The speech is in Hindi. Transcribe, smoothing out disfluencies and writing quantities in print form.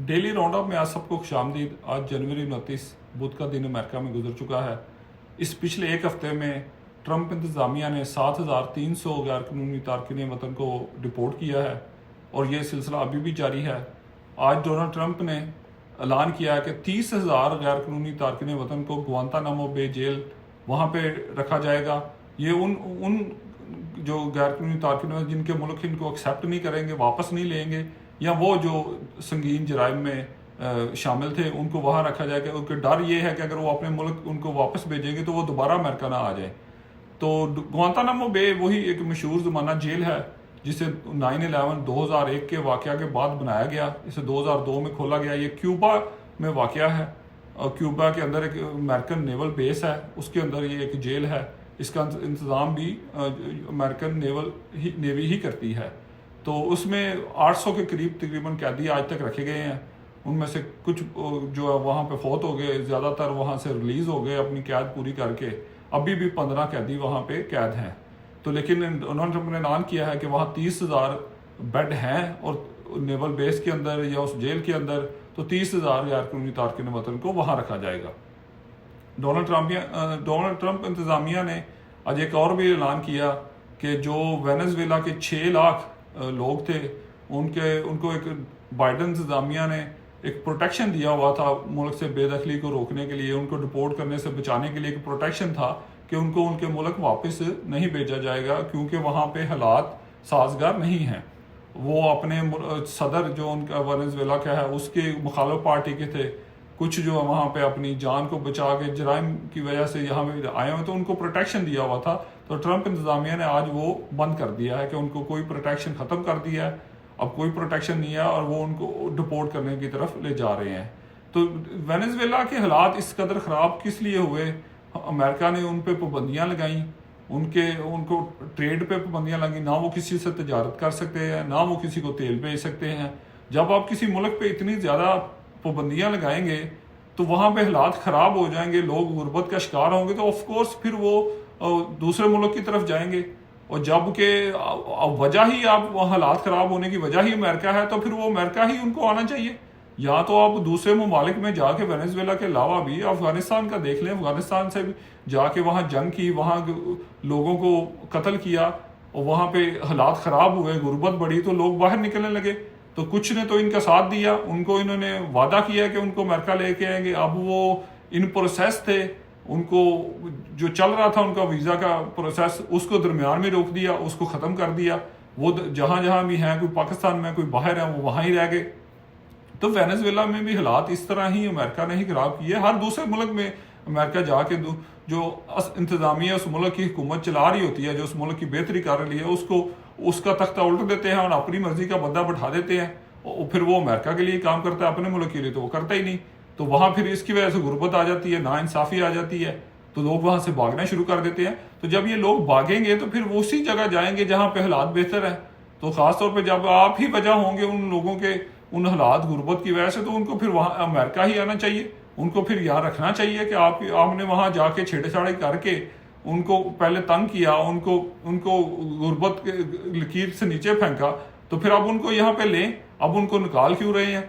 डेली राउंड अप में आज सबको खुशामदीद। आज जनवरी 29 बुध का दिन अमेरिका में गुजर चुका है। इस पिछले एक हफ्ते में ट्रंप इंतज़ामिया ने 7,300 गैर कानूनी तारकिन वतन को डिपोर्ट किया है और ये सिलसिला अभी भी जारी है। आज डोनाल्ड ट्रंप ने ऐलान किया है कि 30,000 गैर कानूनी तारकिन वतन को गुआंतानामो बे जेल वहाँ पे रखा जाएगा। ये उन जो गैर कानूनी तारकिन जिनके मुल्क इनको एक्सेप्ट नहीं करेंगे, वापस नहीं लेंगे, या वो जो संगीन जराइम में शामिल थे उनको वहाँ रखा जाएगा। उनका डर ये है कि अगर वो अपने मुल्क उनको वापस भेजेंगे तो वो दोबारा अमेरिका ना आ जाए। तो गुआंतानामो बे वही एक मशहूर ज़माना जेल है जिसे 9/11 2001 के वाक़या के बाद बनाया गया। इसे 2002 में खोला गया। ये क्यूबा में वाक़या है और क्यूबा के अंदर एक अमेरिकन नेवल बेस है, उसके अंदर ये एक जेल है। इसका इंतज़ाम भी अमेरिकन नेवी ही करती है। तो उसमें 800 के करीब तकरीबन कैदी आज तक रखे गए हैं। उनमें से कुछ जो है वहाँ पे फौत हो गए, ज़्यादातर वहाँ से रिलीज़ हो गए अपनी कैद पूरी करके। अभी भी 15 कैदी वहाँ पे कैद हैं। तो लेकिन डोनाल्ड ट्रंप ने ऐलान किया है कि वहाँ 30,000 बेड हैं और नेवल बेस के अंदर या उस जेल के अंदर तो 30,000 गैर कानूनी तारकिन वतन को वहाँ रखा जाएगा। डोनाल्ड ट्रंप इंतज़ामिया ने आज एक और भी ऐलान किया कि जो वेनेजुएला के 6 लाख लोग थे उनको एक बाइडन इंतज़ामिया ने एक प्रोटेक्शन दिया हुआ था मुल्क से बेदखली को रोकने के लिए, उनको डिपोर्ट करने से बचाने के लिए एक प्रोटेक्शन था कि उनको उनके मुल्क वापस नहीं भेजा जाएगा क्योंकि वहाँ पे हालात साजगार नहीं हैं। वो अपने सदर जो उनका वेनेजुएला का है उसके मुखालिफ पार्टी के थे, कुछ जो वहाँ पे अपनी जान को बचा के जराइम की वजह से यहाँ पे आए हुए तो उनको प्रोटेक्शन दिया हुआ था। तो ट्रंप इंतज़ामिया ने आज वो बंद कर दिया है कि उनको कोई प्रोटेक्शन ख़त्म कर दिया है, अब कोई प्रोटेक्शन नहीं है और वो उनको डिपोर्ट करने की तरफ ले जा रहे हैं। तो वेनेजुएला के हालात इस कदर ख़राब किस लिए हुए? अमेरिका ने उन पर पाबंदियाँ लगाई, उनको ट्रेड पे पाबंदियाँ लगी, ना वो किसी से तजारत कर सकते हैं, ना वो किसी को तेल भेज सकते हैं। जब आप किसी मुल्क पे इतनी ज़्यादा पाबंदियाँ लगाएंगे तो वहाँ पे हालात ख़राब हो जाएंगे, लोग गुर्बत का शिकार होंगे, तो ऑफ कोर्स फिर वो दूसरे मुल्क की तरफ जाएंगे। और जब के वजह ही आप हालात ख़राब होने की वजह ही अमेरिका है तो फिर वो अमेरिका ही उनको आना चाहिए। या तो आप दूसरे ममालिक में जाके वेनेजुएला के अलावा भी अफगानिस्तान का देख लें, अफगानिस्तान से भी जाके वहाँ जंग की, वहाँ लोगों को कत्ल किया और वहाँ पे हालात ख़राब हुए, गुर्बत बढ़ी तो लोग बाहर निकलने लगे। तो कुछ ने तो इनका साथ दिया, उनको इन्होंने वादा किया कि उनको अमेरिका लेके आएंगे। अब वो इन प्रोसेस थे, उनको जो चल रहा था उनका वीज़ा का प्रोसेस उसको दरमियान में रोक दिया, उसको ख़त्म कर दिया। वो जहाँ जहाँ भी हैं, कोई पाकिस्तान में कोई बाहर है, वो वहाँ ही रह गए। तो वेनेजुएला में भी हालात इस तरह ही अमेरिका ने ही ख़राब किए। हर दूसरे मुल्क में अमेरिका जाके जो इंतज़ामिया उस मुल्क की हुकूमत चला रही होती है, जो उस मुल्क की बेहतरी कर रही है, उसका तख्ता उल्ट देते हैं और अपनी मर्जी का बंदा बैठा देते हैं। और फिर वो अमेरिका के लिए काम करता है, अपने मुल्क के लिए तो वो करता ही नहीं। तो वहाँ फिर इसकी वजह से गुर्बत आ जाती है, नाइंसाफ़ी आ जाती है, तो लोग वहाँ से भागना शुरू कर देते हैं। तो जब ये लोग भागेंगे तो फिर वो उसी जगह जाएंगे जहाँ पे हालात बेहतर है। तो ख़ासतौर पर जब आप ही वजह होंगे उन लोगों के उन हालात गुर्बत की वजह से, तो उनको फिर वहाँ अमेरिका ही आना चाहिए। उनको फिर यहाँ रखना चाहिए कि आपने वहाँ जाके छेड़छाड़ी करके उनको पहले तंग किया, उनको गुर्बत के लकीर से नीचे फेंका, तो फिर अब उनको यहाँ पे लें, अब उनको निकाल क्यों रहे हैं?